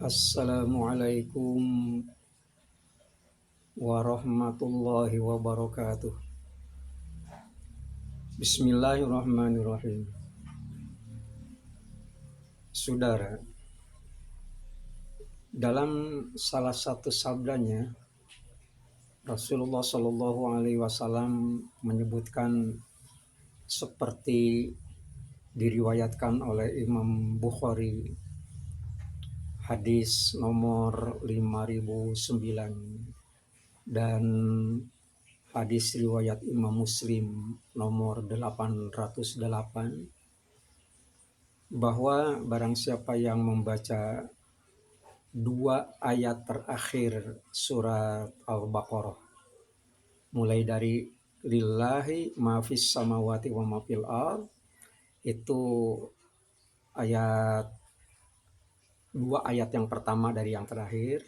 Assalamualaikum warahmatullahi wabarakatuh. Bismillahirrahmanirrahim. Saudara, dalam salah satu sabdanya Rasulullah Shallallahu Alaihi Wasallam menyebutkan seperti diriwayatkan oleh Imam Bukhari, hadis nomor 5009, dan hadis riwayat Imam Muslim nomor 808, bahwa barang siapa yang membaca dua ayat terakhir surat Al-Baqarah, mulai dari lillahi ma fis samawati wa ma fil ard, itu ayat dua ayat yang pertama dari yang terakhir,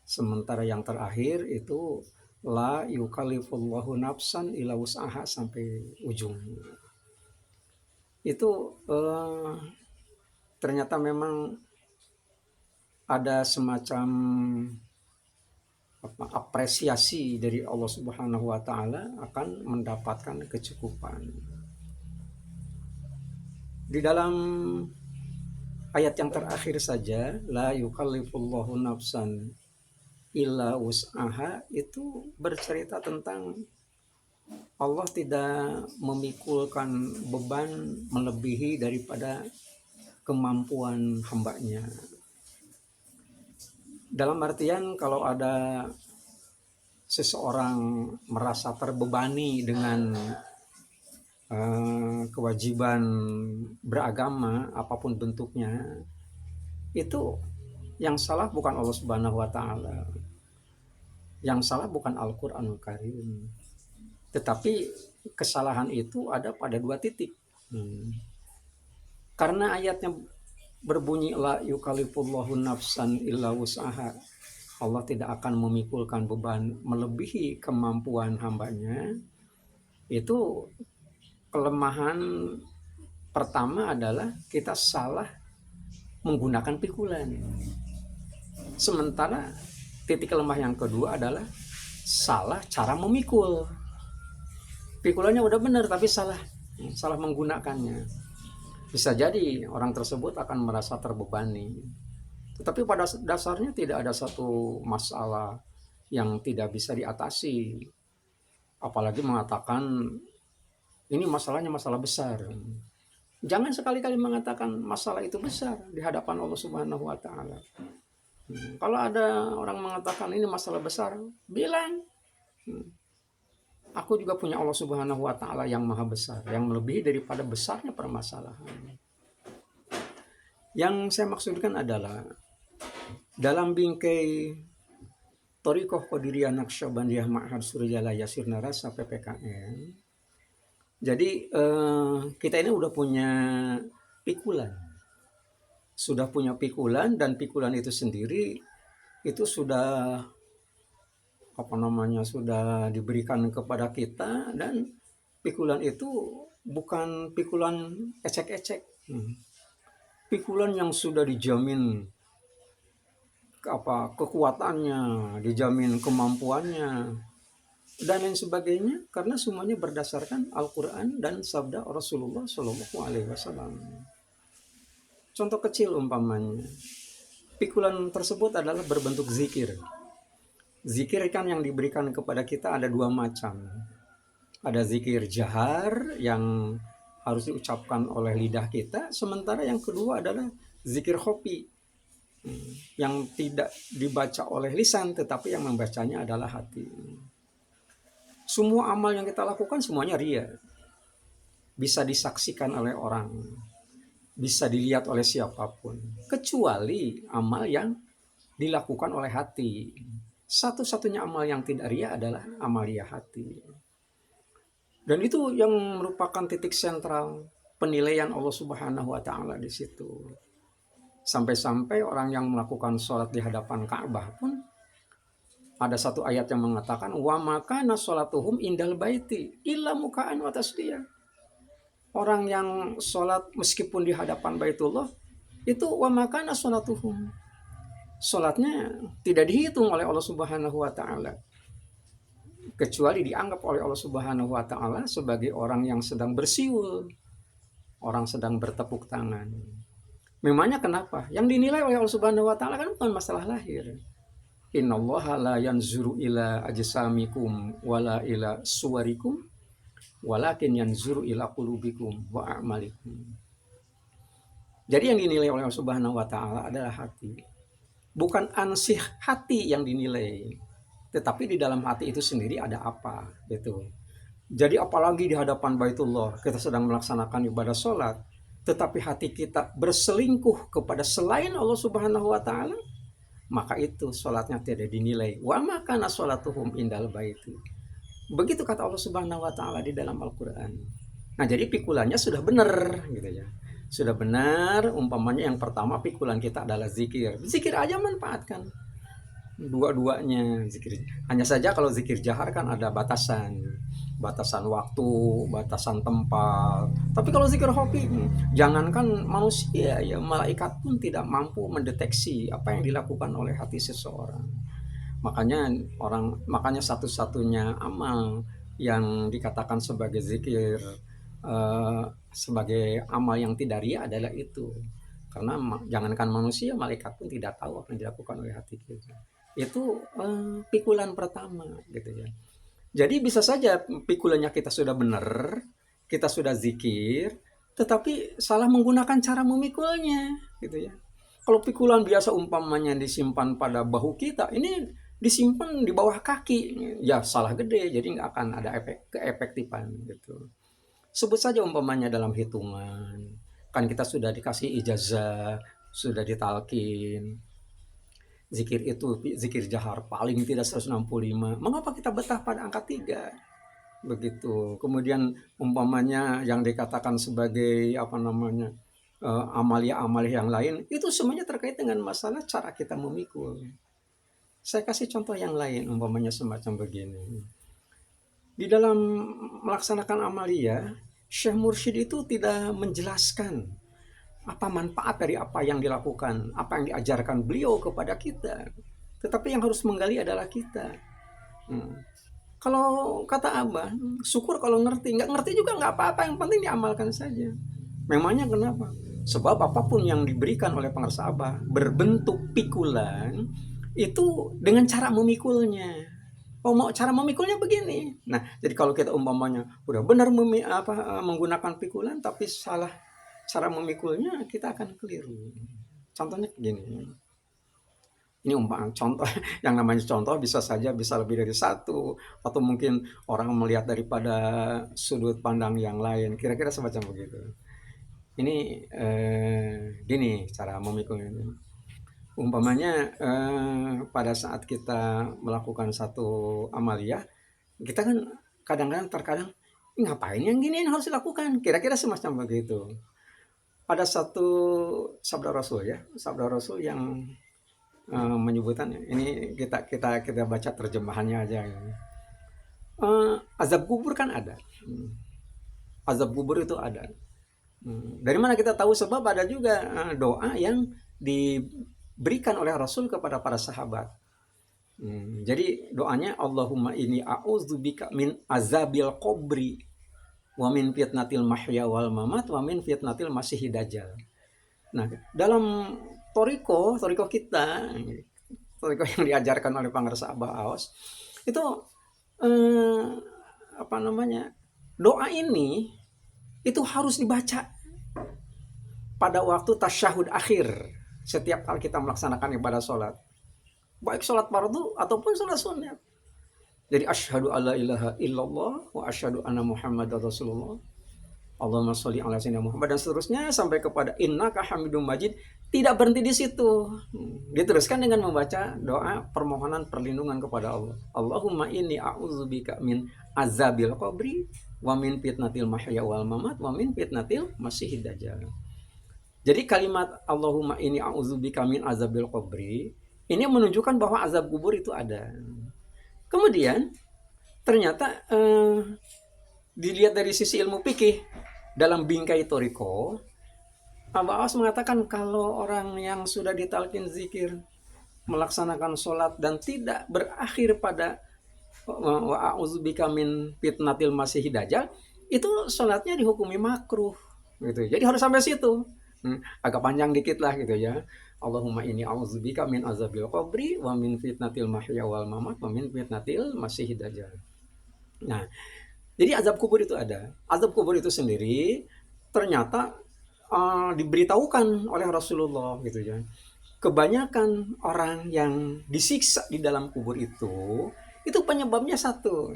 sementara yang terakhir itu la yukallifullahu nafsan illa wus'aha sampai ujung. Itu ternyata memang ada semacam apresiasi dari Allah Subhanahu wa taala akan mendapatkan kecukupan. Di dalam ayat yang terakhir saja, la yukallifullahu nafsan illa wus'aha, itu bercerita tentang Allah tidak memikulkan beban melebihi daripada kemampuan hambanya. Dalam artian kalau ada seseorang merasa terbebani dengan kewajiban beragama apapun bentuknya, itu yang salah bukan Allah Subhanahu wa taala. Yang salah bukan Al-Qur'anul Karim. Tetapi kesalahan itu ada pada dua titik. Karena ayatnya berbunyi la yukallifullahu nafsan illa wus'aha, Allah tidak akan memikulkan beban melebihi kemampuan hambanya. Itu kelemahan pertama adalah kita salah menggunakan pikulan. Sementara titik lemah yang kedua adalah salah cara memikul. Pikulannya udah benar tapi salah menggunakannya. Bisa jadi orang tersebut akan merasa terbebani. Tetapi pada dasarnya tidak ada satu masalah yang tidak bisa diatasi. Apalagi mengatakan ini masalahnya masalah besar. Jangan sekali-kali mengatakan masalah itu besar di hadapan Allah Subhanahu wa taala. Kalau ada orang mengatakan ini masalah besar, bilang aku juga punya Allah Subhanahu wa taala yang maha besar, yang melebihi daripada besarnya permasalahan. Yang saya maksudkan adalah dalam bingkai Thariqah Qadiriyah Naqsyabandiyah Ma'had Suryala Yasir Narasa PPKN. Jadi kita ini udah punya pikulan. Sudah punya pikulan, dan pikulan itu sendiri itu sudah sudah diberikan kepada kita, dan pikulan itu bukan pikulan ecek-ecek. Pikulan yang sudah dijamin kekuatannya, dijamin kemampuannya dan lain sebagainya, karena semuanya berdasarkan Al-Quran dan sabda Rasulullah Shallallahu Alaihi Wasallam. Contoh kecil umpamanya, pikulan tersebut adalah berbentuk zikir. Zikir kan yang diberikan kepada kita ada dua macam. Ada zikir jahar yang harus diucapkan oleh lidah kita, sementara yang kedua adalah zikir khofi yang tidak dibaca oleh lisan tetapi yang membacanya adalah hati. Semua amal yang kita lakukan semuanya ria, bisa disaksikan oleh orang, bisa dilihat oleh siapapun, kecuali amal yang dilakukan oleh hati. Satu-satunya amal yang tidak ria adalah amalia hati. Dan itu yang merupakan titik sentral penilaian Allah Subhanahu wa taala di situ. Sampai-sampai orang yang melakukan sholat di hadapan Ka'bah pun ada satu ayat yang mengatakan wa makana sholatuhum indal baiti illa mukaan wa tasdiyah. Orang yang sholat meskipun di hadapan Baitullah itu wa makana sholatuhum, sholatnya tidak dihitung oleh Allah Subhanahu wa taala, kecuali dianggap oleh Allah Subhanahu wa taala sebagai orang yang sedang bersiul, orang sedang bertepuk tangan. Memangnya kenapa? Yang dinilai oleh Allah Subhanahu wa taala kan bukan masalah lahir. Innallaha la yanzuru ila ajsamikum wala ila suwarikum walakin yanzuru ila qulubikum wa a'malikum. Jadi yang dinilai oleh Allah Subhanahu wa taala adalah hati. Bukan ansih hati yang dinilai, tetapi di dalam hati itu sendiri ada apa gitu. Jadi apalagi di hadapan Baitullah kita sedang melaksanakan ibadah sholat, tetapi hati kita berselingkuh kepada selain Allah Subhanahu wa taala, maka itu sholatnya tidak dinilai. Wa makana sholatuhum indal baiti. Begitu kata Allah Subhanahu wa taala di dalam Al-Qur'an. Nah, jadi pikulannya sudah benar gitu ya. Sudah benar, umpamanya yang pertama pikulan kita adalah zikir. Zikir aja manfaatkan. Dua-duanya zikir. Hanya saja kalau zikir jahar kan ada batasan. Batasan waktu, batasan tempat. Tapi kalau zikir hobi, jangankan manusia ya, malaikat pun tidak mampu mendeteksi apa yang dilakukan oleh hati seseorang. Makanya satu-satunya amal yang dikatakan sebagai zikir, sebagai amal yang tidak ria adalah itu. Karena jangankan manusia, malaikat pun tidak tahu apa yang dilakukan oleh hati kita. Itu pikulan pertama gitu ya. Jadi bisa saja pikulannya kita sudah benar, kita sudah zikir, tetapi salah menggunakan cara memikulnya gitu ya. Kalau pikulan biasa umpamanya disimpan pada bahu kita, ini disimpan di bawah kaki, ya salah gede, jadi nggak akan ada keefektifan gitu. Sebut saja umpamanya dalam hitungan, kan kita sudah dikasih ijazah, sudah ditalkin, zikir itu zikir jahar paling tidak 165, mengapa kita betah pada angka 3 begitu. Kemudian umpamanya yang dikatakan sebagai apa namanya, amalia-amalia yang lain, itu semuanya terkait dengan masalah cara kita memikul. Saya kasih contoh yang lain, umpamanya semacam begini. Di dalam melaksanakan amalia, Syekh Mursyid itu tidak menjelaskan apa manfaat dari apa yang dilakukan, apa yang diajarkan beliau kepada kita. Tetapi yang harus menggali adalah kita. Kalau kata Abah, syukur kalau ngerti. Nggak ngerti juga nggak apa-apa, yang penting diamalkan saja. Memangnya kenapa? Sebab apapun yang diberikan oleh pengarsa Abah berbentuk pikulan, itu dengan cara memikulnya. Oh, mau cara memikulnya begini. Nah, jadi kalau kita umpamanya udah benar menggunakan pikulan tapi salah cara memikulnya, kita akan keliru. Contohnya begini. Ini contoh, yang namanya contoh bisa saja bisa lebih dari satu, atau mungkin orang melihat daripada sudut pandang yang lain, kira-kira semacam begitu. Ini gini cara memikulnya. Umpamanya pada saat kita melakukan satu amalia, kita kan terkadang ngapain yang gini yang harus dilakukan, kira-kira semacam begitu. Ada satu sabda Rasul yang menyebutkan, ini kita baca terjemahannya aja. Azab kubur kan ada, azab kubur itu ada. Dari mana kita tahu? Sebab ada juga doa yang diberikan oleh Rasul kepada para sahabat. Jadi doanya, Allahumma inni a'udzubika min azabil qabri wa min fitnatil mahya wal mamat wa min fitnatil masiihid dajjal. Nah, dalam toriko kita, toriko yang diajarkan oleh pengarsa Abah Aos, itu doa ini itu harus dibaca pada waktu tasyahud akhir setiap kali kita melaksanakan ibadah sholat, baik sholat fardu ataupun sholat sunnah. Jadi asyhadu alla ilaha illallah wa asyhadu anna muhammadar rasulullah, Allahumma sholli ala sayyidina Muhammad, dan seterusnya sampai kepada innaka hamidum majid. Tidak berhenti di situ, diteruskan dengan membaca doa permohonan perlindungan kepada Allah. Allahumma inni a'udzubika min azabil qabri wa min fitnatil mahya wal mamat wa min fitnatil masiihid dajjal. Jadi kalimat Allahumma inni a'udzubika min azabil qabri ini menunjukkan bahwa azab kubur itu ada. Kemudian ternyata dilihat dari sisi ilmu fikih, dalam bingkai toriko, Abah Aos mengatakan kalau orang yang sudah ditalkin zikir melaksanakan sholat dan tidak berakhir pada wa a'udzubika min fitnatil masiihid dajjal, itu sholatnya dihukumi makruh gitu. Jadi harus sampai situ. Agak panjang dikit lah gitu ya. Allahumma inni a'udzubika min azabil qabri wa min fitnatil mahya wal mamat wa min fitnatil masiihid dajjal. Nah, jadi azab kubur itu ada. Azab kubur itu sendiri ternyata diberitahukan oleh Rasulullah gitu ya. Kebanyakan orang yang disiksa di dalam kubur itu penyebabnya satu,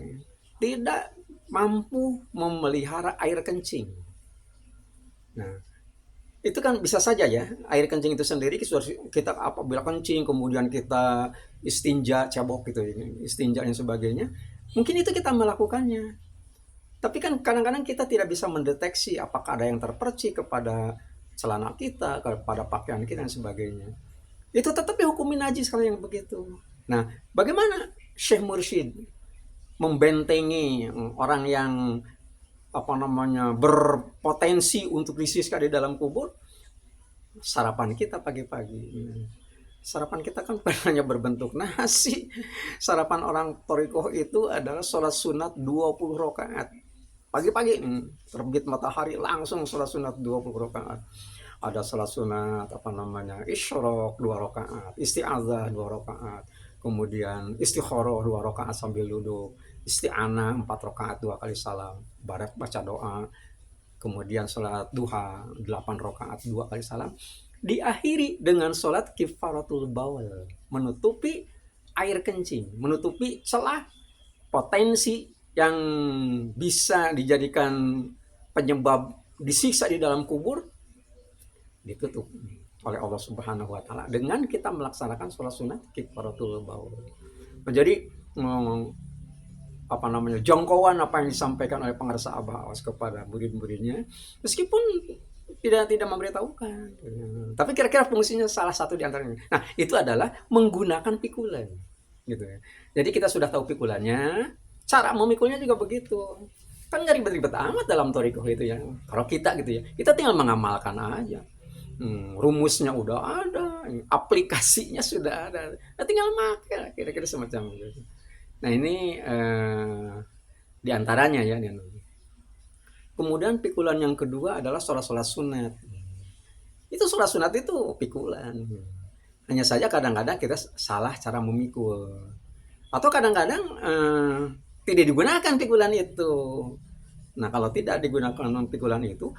tidak mampu memelihara air kencing. Nah, itu kan bisa saja ya, air kencing itu sendiri kita apabila kencing kemudian kita istinja, cebok gitu, istinja dan sebagainya, mungkin itu kita melakukannya. Tapi kan kadang-kadang kita tidak bisa mendeteksi apakah ada yang terpercik kepada celana kita, kepada pakaian kita dan sebagainya. Itu tetap dihukumi najis kalau yang begitu. Nah, bagaimana Syekh Mursyid membentengi orang yang berpotensi untuk disiksa di dalam kubur? Sarapan kita pagi-pagi. Sarapan kita kan hanya berbentuk nasi. Sarapan orang Thariqah itu adalah sholat sunat 20 rakaat. Pagi-pagi terbit matahari langsung sholat sunat 20 rakaat. Ada sholat sunat isyraq 2 rakaat, isti'adzah 2 rakaat, kemudian istikharah 2 rakaat sambil duduk, isti'anah 4 rakaat 2 kali salam, baca doa, kemudian sholat duha 8 rakaat 2 kali salam, diakhiri dengan sholat kifaratul baul, menutupi air kencing, menutupi celah potensi yang bisa dijadikan penyebab disiksa di dalam kubur, ditutup oleh Allah Subhanahu wa taala dengan kita melaksanakan sholat sunat kifaratul baul. Menjadi jangkauan apa yang disampaikan oleh pengarsa Abah Awas kepada murid-muridnya, meskipun tidak memberitahukan. Tapi kira-kira fungsinya salah satu di antaranya. Nah, itu adalah menggunakan pikulan gitu ya. Jadi kita sudah tahu pikulannya, cara memikulnya juga begitu. Kan nggak ribet-ribet amat dalam thariqah itu ya. Kalau kita gitu ya, kita tinggal mengamalkan aja. Rumusnya udah ada, aplikasinya sudah ada, nah, tinggal pakai kira-kira semacam itu. Nah ini diantaranya ya. Kemudian pikulan yang kedua adalah sholat sunat. Itu sholat sunat itu pikulan. Hanya saja kadang-kadang kita salah cara memikul, atau kadang-kadang tidak digunakan pikulan itu. Nah kalau tidak digunakan pikulan itu,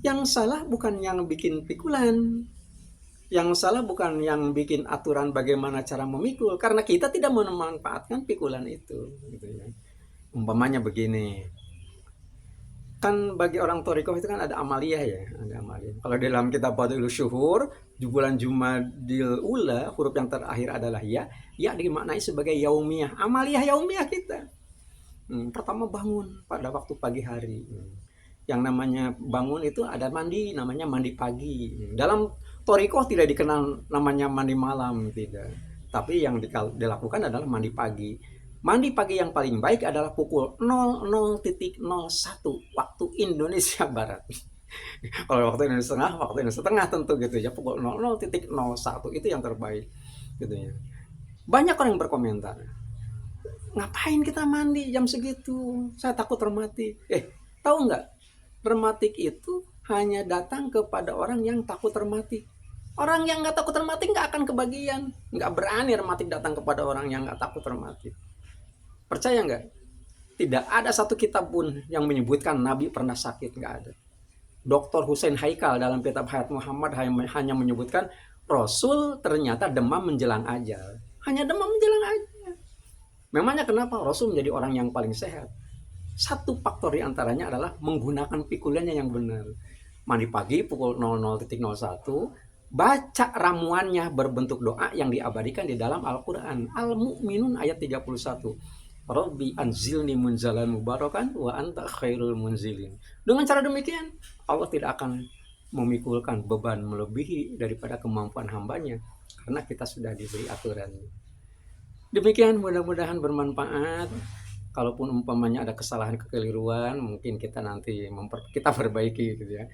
yang salah bukan yang bikin pikulan, yang salah bukan yang bikin aturan bagaimana cara memikul, karena kita tidak memanfaatkan pikulan itu gitu ya. Umpamanya begini, kan bagi orang thariqah itu kan ada amaliyah ya, ada amaliyah. Kalau dalam kitab Fadhilus Syuhur di bulan Jumadil Ula, huruf yang terakhir adalah ya dimaknai sebagai yaumiyah, amaliyah yaumiyah kita. Pertama bangun pada waktu pagi hari. Yang namanya bangun itu ada mandi, namanya mandi pagi. Dalam thariqah tidak dikenal namanya mandi malam, tidak. Tapi yang dilakukan adalah mandi pagi. Mandi pagi yang paling baik adalah pukul 00.01 waktu Indonesia Barat. Kalau waktu Indonesia Tengah tentu gitu ya, pukul 00.01 itu yang terbaik gitu ya. Banyak orang yang berkomentar, ngapain kita mandi jam segitu? Saya takut rematik. Tahu nggak? Rematik itu hanya datang kepada orang yang takut rematik. Orang yang nggak takut rematik nggak akan kebagian. Nggak berani rematik datang kepada orang yang nggak takut rematik. Percaya nggak? Tidak ada satu kitab pun yang menyebutkan Nabi pernah sakit, nggak ada. Dr. Hussein Haikal dalam kitab Hayat Muhammad hanya menyebutkan Rasul ternyata demam menjelang ajal. Hanya demam menjelang ajal. Memangnya kenapa Rasul menjadi orang yang paling sehat? Satu faktor diantaranya adalah menggunakan pikulannya yang benar. Mandi pagi pukul 00.01, baca ramuannya berbentuk doa yang diabadikan di dalam Al-Quran. Al-Mu'minun ayat 31. Rabbi anzilni munzalan mubarakan wa anta khairul munzilin. Dengan cara demikian, Allah tidak akan memikulkan beban melebihi daripada kemampuan hambanya, karena kita sudah diberi aturan. Demikian, mudah-mudahan bermanfaat. Kalaupun umpamanya ada kesalahan kekeliruan, mungkin kita nanti kita perbaiki gitu ya.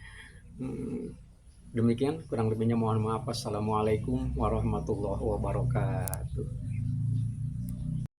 Demikian kurang lebihnya mohon maaf. Assalamualaikum warahmatullahi wabarakatuh.